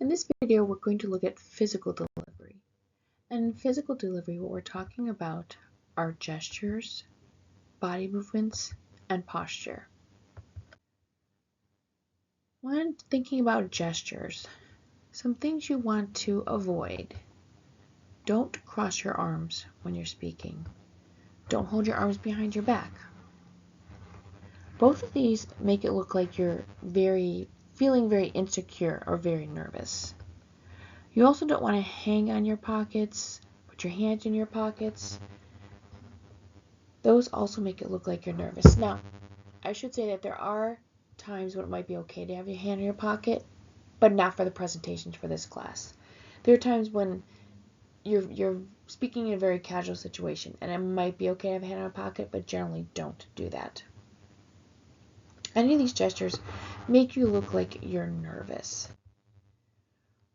In this video, we're going to look at physical delivery. And in physical delivery, what we're talking about are gestures, body movements, and posture. When thinking about gestures, some things you want to avoid. Don't cross your arms when you're speaking. Don't hold your arms behind your back. Both of these make it look like you're feeling very insecure or very nervous. You also don't want to hang on your pockets, put your hands in your pockets. Those also make it look like you're nervous. Now, I should say that there are times when it might be okay to have your hand in your pocket, but not for the presentations for this class. There are times when you're speaking in a very casual situation, and it might be okay to have a hand in a pocket, but generally don't do that. Any of these gestures make you look like you're nervous.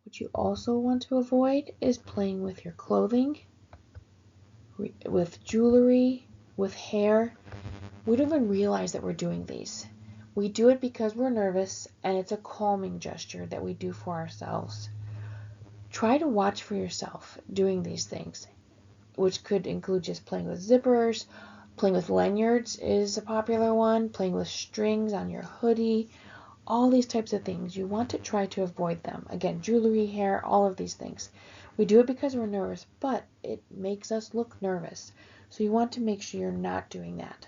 What you also want to avoid is playing with your clothing, with jewelry, with hair. We don't even realize that we're doing these. We do it because we're nervous, and it's a calming gesture that we do for ourselves. Try to watch for yourself doing these things, which could include just playing with zippers, playing with lanyards is a popular one, playing with strings on your hoodie, all these types of things. You want to try to avoid them. Again, jewelry, hair, all of these things. We do it because we're nervous, but it makes us look nervous. So you want to make sure you're not doing that.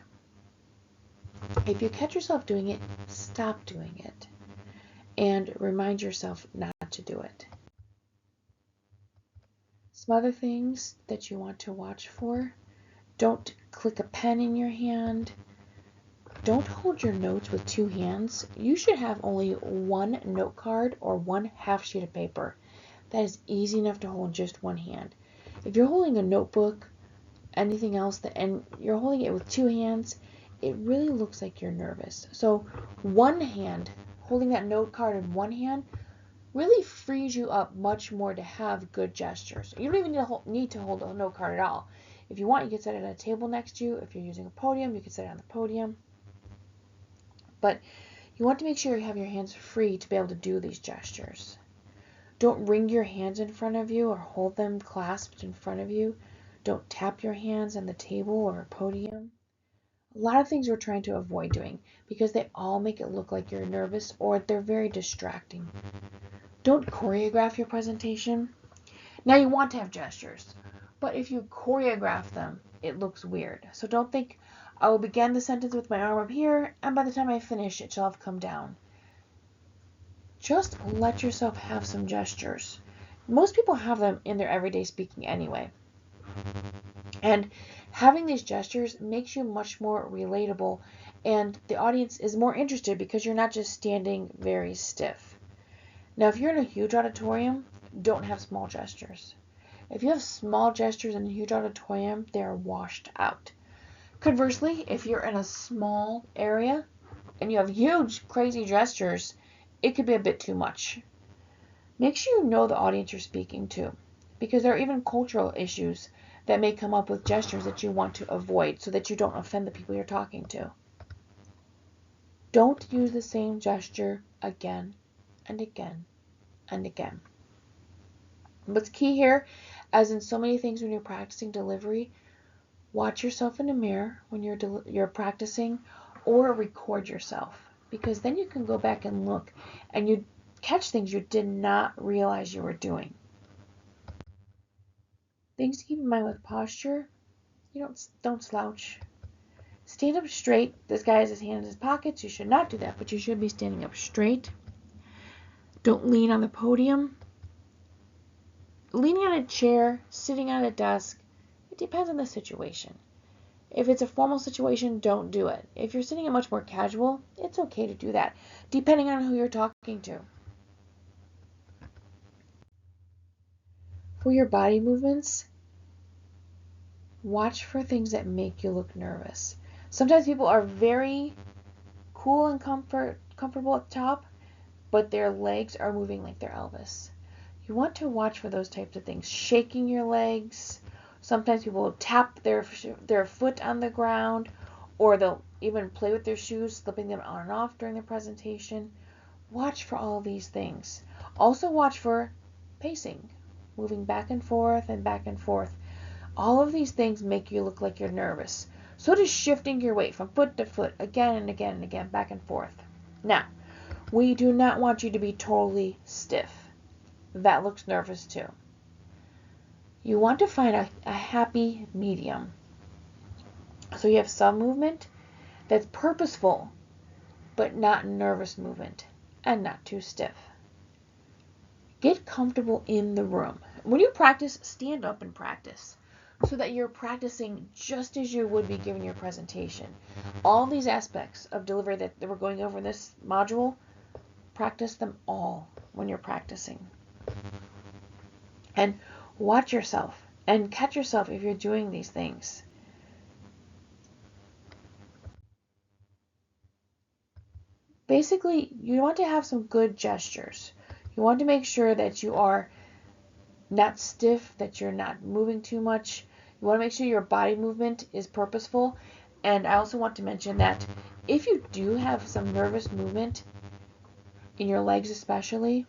If you catch yourself doing it, stop doing it. And remind yourself not to do it. Some other things that you want to watch for. Don't click a pen in your hand. Don't hold your notes with two hands. You should have only one note card or one half sheet of paper. That is easy enough to hold just one hand. If you're holding a notebook, anything else, and you're holding it with two hands, it really looks like you're nervous. So one hand, holding that note card in one hand, really frees you up much more to have good gestures. You don't even need to hold a note card at all. If you want, you can set it at a table next to you. If you're using a podium, you can set it on the podium. But you want to make sure you have your hands free to be able to do these gestures. Don't wring your hands in front of you or hold them clasped in front of you. Don't tap your hands on the table or a podium. A lot of things we're trying to avoid doing because they all make it look like you're nervous or they're very distracting. Don't choreograph your presentation. Now you want to have gestures, but if you choreograph them, it looks weird. So don't think, I will begin the sentence with my arm up here, and by the time I finish, it shall have come down. Just let yourself have some gestures. Most people have them in their everyday speaking anyway. And having these gestures makes you much more relatable, and the audience is more interested because you're not just standing very stiff. Now, if you're in a huge auditorium, don't have small gestures. If you have small gestures in a huge auditorium, they are washed out. Conversely, if you're in a small area and you have huge, crazy gestures, it could be a bit too much. Make sure you know the audience you're speaking to, because there are even cultural issues that may come up with gestures that you want to avoid so that you don't offend the people you're talking to. Don't use the same gesture again and again and again. What's key here, as in so many things when you're practicing delivery, watch yourself in the mirror when you're practicing, or record yourself, because then you can go back and look and you catch things you did not realize you were doing. Things to keep in mind with posture, don't slouch. Stand up straight. This guy has his hand in his pockets. You should not do that, but you should be standing up straight. Don't lean on the podium. Leaning on a chair, sitting on a desk, it depends on the situation. If it's a formal situation, don't do it. If you're sitting at much more casual, it's okay to do that, depending on who you're talking to. For your body movements, watch for things that make you look nervous. Sometimes people are very cool and comfortable at the top, but their legs are moving like they're Elvis. You want to watch for those types of things. Shaking your legs. Sometimes people will tap their foot on the ground, or they'll even play with their shoes, slipping them on and off during the presentation. watch for all of these things. Also watch for pacing, moving back and forth and back and forth. All of these things make you look like you're nervous. So does shifting your weight from foot to foot again and again and again, back and forth. Now, we do not want you to be totally stiff. That looks nervous too. You want to find a happy medium. So you have some movement that's purposeful, but not nervous movement, and not too stiff. Get comfortable in the room. When you practice, stand up and practice so that you're practicing just as you would be giving your presentation. All these aspects of delivery that we're going over in this module, practice them all when you're practicing. And watch yourself and catch yourself if you're doing these things. Basically, you want to have some good gestures. You want to make sure that you are not stiff, that you're not moving too much. You want to make sure your body movement is purposeful. And I also want to mention that if you do have some nervous movement, in your legs especially,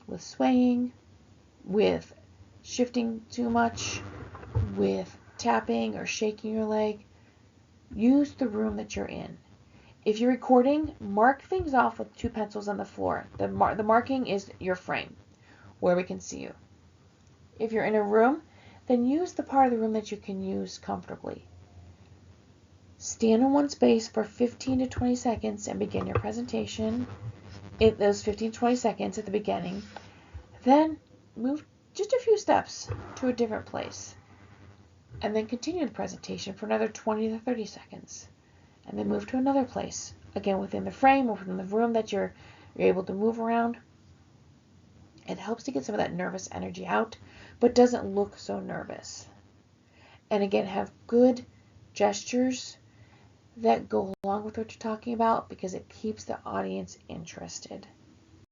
with swaying, with shifting too much, with tapping or shaking your leg, use the room that you're in. If you're recording, mark things off with 2 pencils on the floor. The marking is your frame, where we can see you. If you're in a room, then use the part of the room that you can use comfortably. Stand in one space for 15 to 20 seconds and begin your presentation. In those 15 to 20 seconds at the beginning, then move just a few steps to a different place. And then continue the presentation for another 20 to 30 seconds. And then move to another place, again within the frame or within the room that you're able to move around. It helps to get some of that nervous energy out, but doesn't look so nervous. And again, have good gestures that go along with what you're talking about because it keeps the audience interested.